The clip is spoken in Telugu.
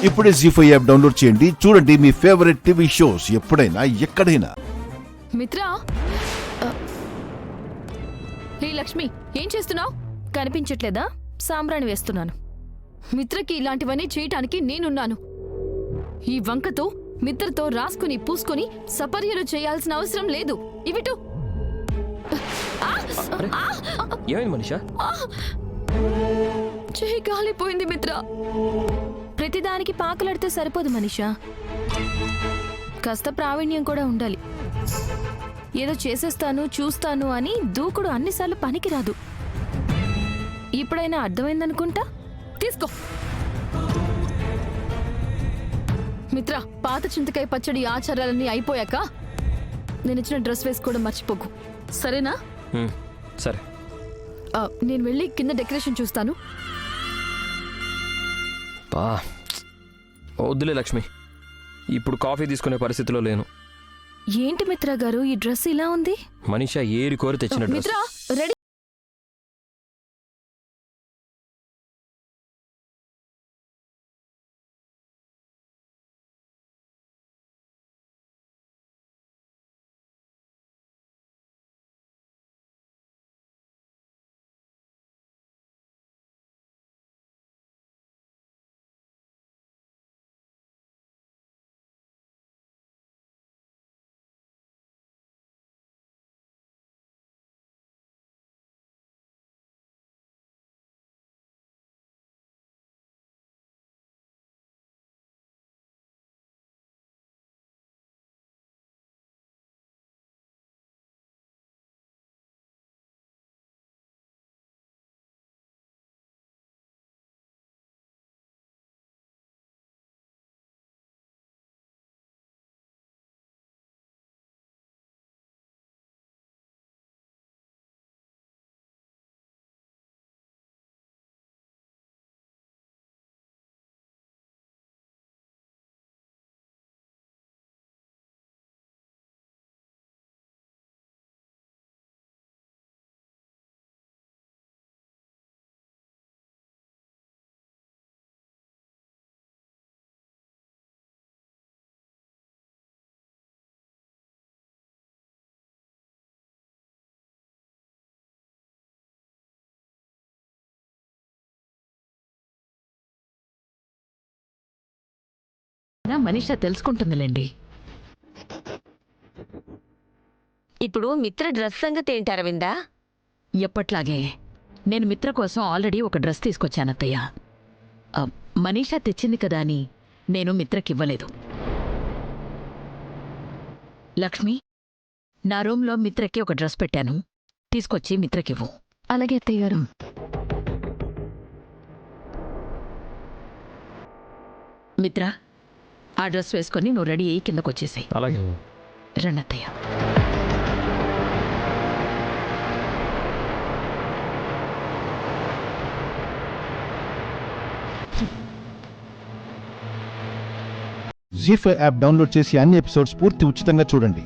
ఇప్పుడే జీ5 యాప్ డౌన్లోడ్ చేయండి. చూడండి మీ ఫేవరెట్ టీవీ షోస్ ఎప్పుడైనా ఎక్కడైనా. మిత్రా, హే లక్ష్మి, ఏం చేస్తున్నావు? కనిపించట్లేదా? సాంబ్రాణి వేస్తున్నాను. మిత్రకి ఇలాంటివన్నీ చేయటానికి నేనున్నాను. ఈ వంకతో మిత్రతో రాసుకుని పూసుకుని సపర్యలు చేయాల్సిన అవసరం లేదు. ఇవిటు. ఏమైంది మనీషా? చెయ్యి కాలిపోయింది మిత్ర. ప్రతిదానికి పాకలాడితే సరిపోదు మనీషా, కాస్త ప్రావీణ్యం కూడా ఉండాలి. ఏదో చేసేస్తాను చూస్తాను అని దూకుడు అన్నిసార్లు పనికిరాదు. ఇప్పుడైనా అర్థమైందనుకుంటా. తీసుకో మిత్ర. పాత చింతకాయ పచ్చడి ఆచారాలన్నీ అయిపోయాక నేను ఇచ్చిన డ్రెస్ వేసుకోవడం మర్చిపోకు, సరేనా? సరే. నేను వెళ్ళి కింద డెకరేషన్ చూస్తాను. వద్దులే లక్ష్మి, ఇప్పుడు కాఫీ తీసుకునే పరిస్థితిలో లేను. ఏంటి మిత్ర గారు ఈ డ్రెస్ ఇలా ఉంది? మనీషా ఏరి కోరి తెచ్చిన డ్రెస్. మిత్ర రెడీ. మనీషా తెలుసుకుంటుందిలేండి. ఇప్పుడు మిత్ర డ్రెస్ సంగతి ఏంటి అరవిందా? ఎప్పట్లాగే నేను మిత్ర కోసం ఆల్రెడీ ఒక డ్రెస్ తీసుకొచ్చానత్తయ్య. మనీషా తెచ్చింది కదా అని నేను మిత్రకివ్వలేదు. లక్ష్మి, నా రూంలో మిత్రకి ఒక డ్రెస్ పెట్టాను, తీసుకొచ్చి మిత్రకివ్వు. అలాగే అత్తయ్య గారు. మిత్ర, ఆ డ్రెస్ వేసుకొని నువ్వు రెడీ అయ్యి కిందకొచ్చేసాయి. అలాగే. రణత్తయ్య. జీ5 యాప్ డౌన్లోడ్ చేసి అన్ని ఎపిసోడ్స్ పూర్తి ఉచితంగా చూడండి.